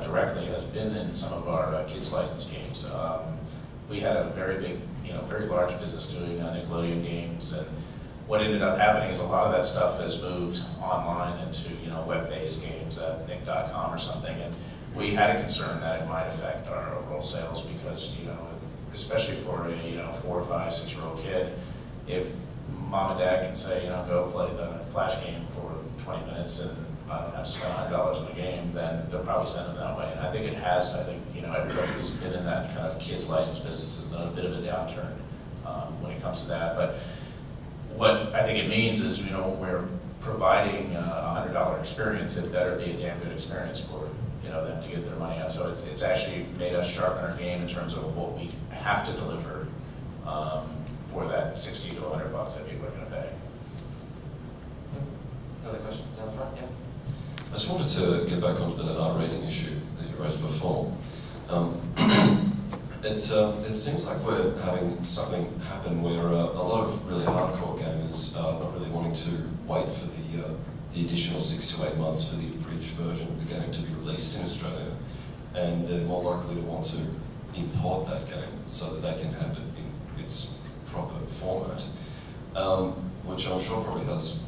directly has been in some of our kids licensed games. We had a very big, very large business doing Nickelodeon games, and what ended up happening is a lot of that stuff has moved online into web-based games at nick.com or something, and we had a concern that it might affect our overall sales because especially for a 4, 5, 6-year-old kid, if mom and dad can say go play the Flash game for 20 minutes and I don't have to spend $100 on a game, then they'll probably send them that way. And I think it has. I think everybody who's been in that kind of kids license business has known a bit of a downturn when it comes to that. But what I think it means is we're providing a $100 experience. It better be a damn good experience for them to get their money out. So it's actually made us sharpen our game in terms of what we have to deliver for that $60 to $100 that people are going to pay. Another question down the front, yeah. I just wanted to get back onto the R rating issue that you raised before. It seems like we're having something happen where a lot of really hardcore gamers are not really wanting to wait for the additional 6 to 8 months for the abridged version of the game to be released in Australia, and they're more likely to want to import that game so that they can have it in its proper format, which I'm sure probably has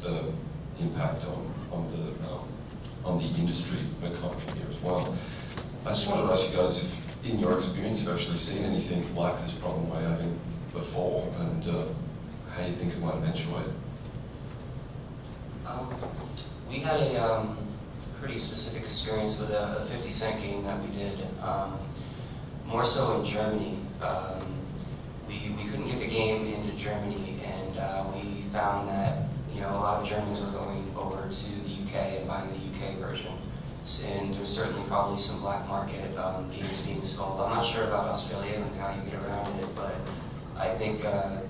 impact on the industry economy here as well. I just wanted to ask you guys if, in your experience, you've actually seen anything like this problem we're having before, and how you think it might eventuate. We had a pretty specific experience with a 50-cent game that we did, more so in Germany. We couldn't get the game into Germany, and we found that a lot of Germans were going over to the UK and buying the UK version. And there's certainly probably some black market games being sold. I'm not sure about Australia and how you get around it, but I think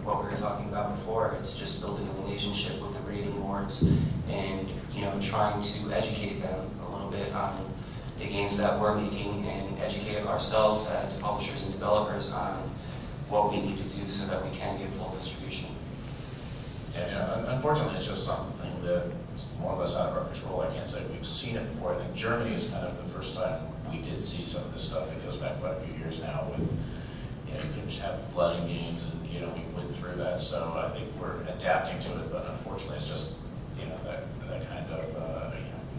what we were talking about before, it's just building a relationship with the rating boards and trying to educate them a little bit on the games that we're making and educate ourselves as publishers and developers on what we need to do so that we can get full distribution. Yeah, unfortunately, it's just something that's more or less out of our control. I can't say we've seen it before. I think Germany is kind of the first time we did see some of this stuff. It goes back quite a few years now with, you can just have blood in games, and we went through that. So I think we're adapting to it, but unfortunately, it's just that kind of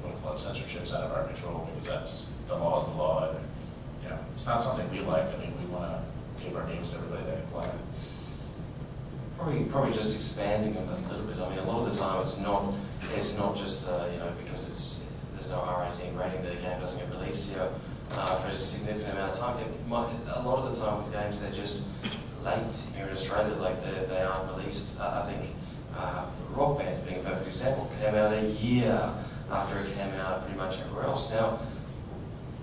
what we call it, censorship's out of our control, because that's the law is the law, and it's not something we like. I mean, we want to give our games to everybody that can play them. Probably just expanding on that a little bit. I mean, a lot of the time it's not just because there's no R18 rating that a game doesn't get released here for a significant amount of time. A lot of the time with games they're just late here in Australia, like they aren't released. I think Rock Band, being a perfect example, came out a year after it came out pretty much everywhere else. Now,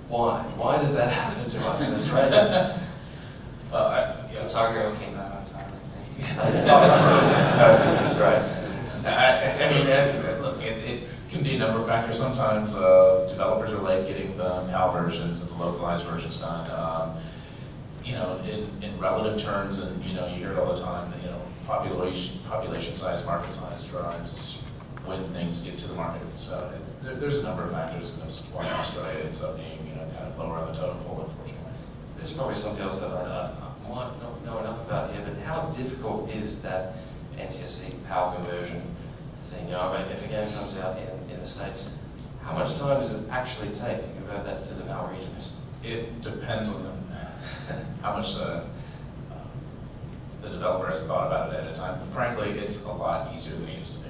why? Why does that happen to us in Australia? Guitar Hero came out on time, I think. That's right. I mean, look, it can be a number of factors. Sometimes developers are late getting the PAL versions and the localized versions done. In relative terms, and you hear it all the time, population size, market size drives when things get to the market. So there's a number of factors, and that's why Australia ends up being kind of lower on the totem pole, unfortunately. This is probably something else that I might not know enough about here, but how difficult is that NTSC PAL conversion thing? If a game comes out in the States, how much time does it actually take to convert that to the PAL regions? It depends on how much the developer has thought about it at a time. But frankly, it's a lot easier than it used to be.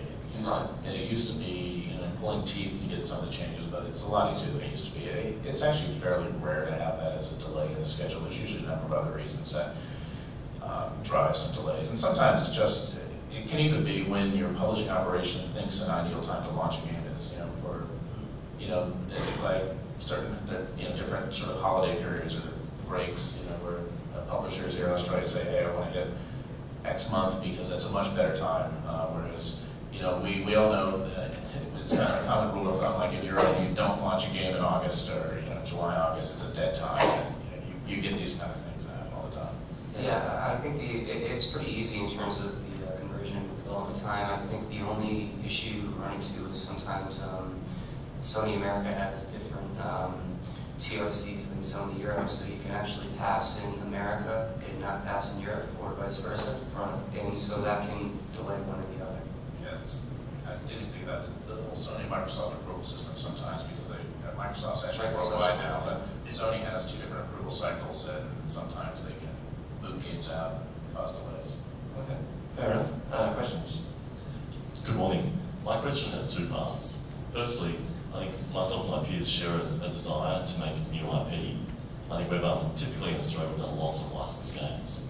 It used to be pulling teeth to get some of the changes, but it's a lot easier than it used to be. It's actually fairly rare to have that as a delay in the schedule. There's usually a number of other reasons that drive some delays. And sometimes it can even be when your publishing operation thinks an ideal time to launch a game is, for, like certain, different sort of holiday periods or breaks, where publishers here in Australia say, hey, I want to hit X month because it's a much better time, whereas, we all know that it's kind of a common rule of thumb, like in Europe, you don't launch a game in August or, July, August, it's a dead time, and you get these kind of things that happen all the time. Yeah, I think it's pretty easy in terms of the conversion and development time. I think the only issue we run into is sometimes Sony America has different TRCs than Sony Europe, so you can actually pass in America and not pass in Europe, or vice versa. Right. And so that can delay one or the other. Yeah, I didn't think about the whole Sony Microsoft approval system sometimes because Microsoft's actually worldwide now, but Sony has 2 different approval cycles, and sometimes they can move games out and cause delays. Okay, fair enough. Questions? Good morning. My question has 2 parts. Firstly, I think myself and my peers share a desire to make new IP. I think we've typically in Australia we've done lots of licensed games.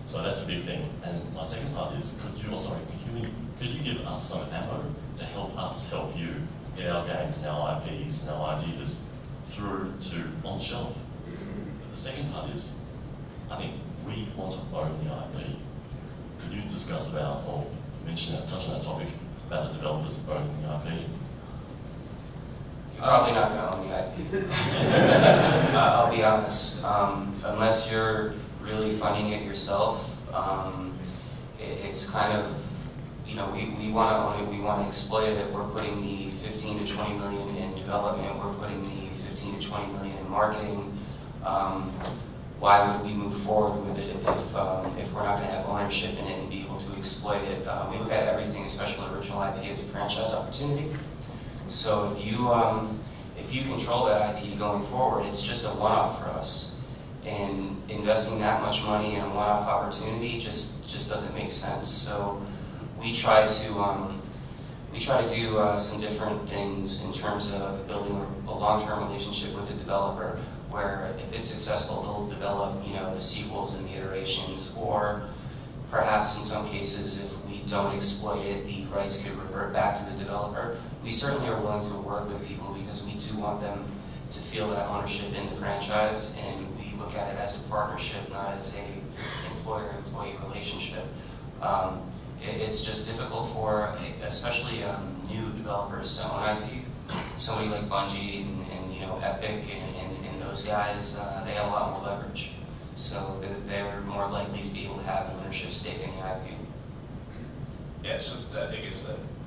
So that's a big thing. And my second part is, could you give us some ammo to help us help you get our games and our IPs and our ideas through to on the shelf? The second part is, I think we want to own the IP. Could you discuss about, or mention that, touch on that topic about the developers owning the IP? You're probably not going to own the IP. I'll be honest. Unless you're really funding it yourself, it's kind of, you know, we want to own it, we want to exploit it. We're putting the 15 to 20 million in development, we're putting the 15 to 20 million in marketing. Why would we move forward with it if we're not going to have ownership in it and be able to exploit it? We look at everything, especially original IP, as a franchise opportunity. So if you control that IP going forward, it's just a one-off for us. And investing that much money in a one-off opportunity just doesn't make sense. So we try to do some different things in terms of building a long-term relationship with the developer, where if it's successful, they'll develop, you know, the sequels and the iterations, or perhaps in some cases, if we don't exploit it, the rights could revert back to the developer. We certainly are willing to work with people because we do want them to feel that ownership in the franchise, and we look at it as a partnership, not as a employer-employee relationship. It's just difficult for, especially new developers to own IP. Somebody like Bungie and you know, Epic and those guys, they have a lot more leverage. So they're more likely to be able to have an ownership stake in the IP. Yeah, it's just, I think it's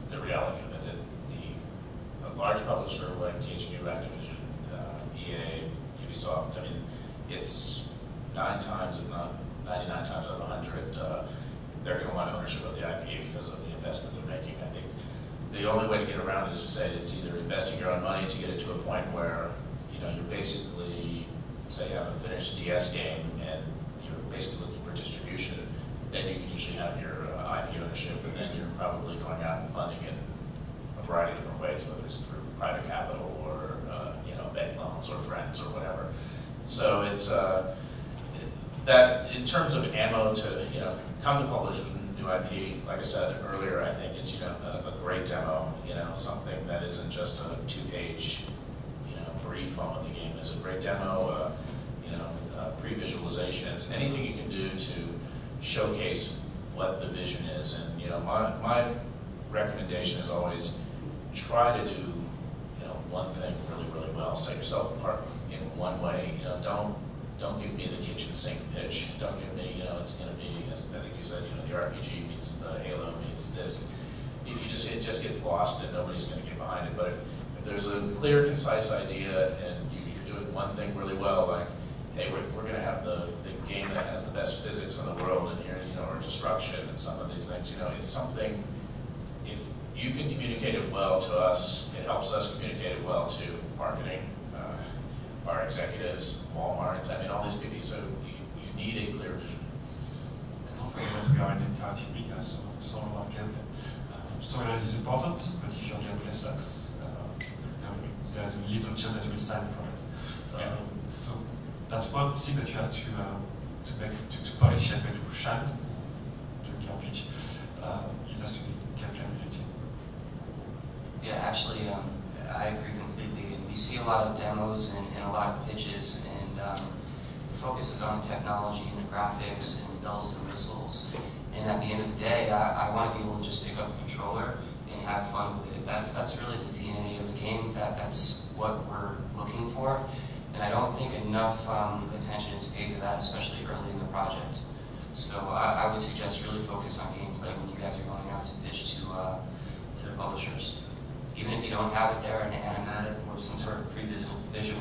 the reality of it. A large publisher like THQ, Activision, EA, Ubisoft, I mean, it's 9 times, if not 99 times out of 100, they're going to want ownership of the IP because of the investment they're making. I think the only way to get around it is to say it's either investing your own money to get it to a point where, you know, you're basically, say you have a finished DS game and you're basically looking for distribution, then you can usually have your IP ownership, but then you're probably going out and funding it a variety of different ways, whether it's through private capital or, you know, bank loans or friends or whatever. So it's, that in terms of ammo to, you know, come to publishers with new IP, like I said earlier, I think it's, you know, a great demo, you know, something that isn't just a 2-page, you know, brief on what the game is. A great demo, you know, pre-visualizations, anything you can do to showcase what the vision is. And, you know, my recommendation is always try to do, you know, one thing really, really well. Set yourself apart in one way. You know, don't give me the kitchen sink pitch. Don't give me, you know, it's going to be, as I think you said, you know, the RPG meets the Halo meets this. It just gets lost and nobody's going to get behind it. But if there's a clear, concise idea and you're doing one thing really well, like, hey, we're going to have the game that has the best physics in the world, and here's, you know, or destruction and some of these things, you know, it's something, if you can communicate it well to us, it helps us communicate it well to marketing, our executives, Walmart, I mean, all these people, so you need a clear vision. And don't forget we are an entire media, so it's all about gameplay. Storyline is important, but if your gameplay sucks, there's a little chance that you will stand from it. So that's one thing that you have to polish and to shine, to be on pitch, it has to be gameplay related. Yeah, actually, I agree completely. We see a lot of demos and a lot of pitches, and the focus is on technology and the graphics and bells and whistles. And at the end of the day, I want to be able to just pick up a controller and have fun with it. That's really the DNA of the game. That's what we're looking for. And I don't think enough attention is paid to that, especially early in the project. So I would suggest really focus on gameplay when you guys are going out to pitch to the publishers. Even if you don't have it there, an animatic or some sort of pre-visualization.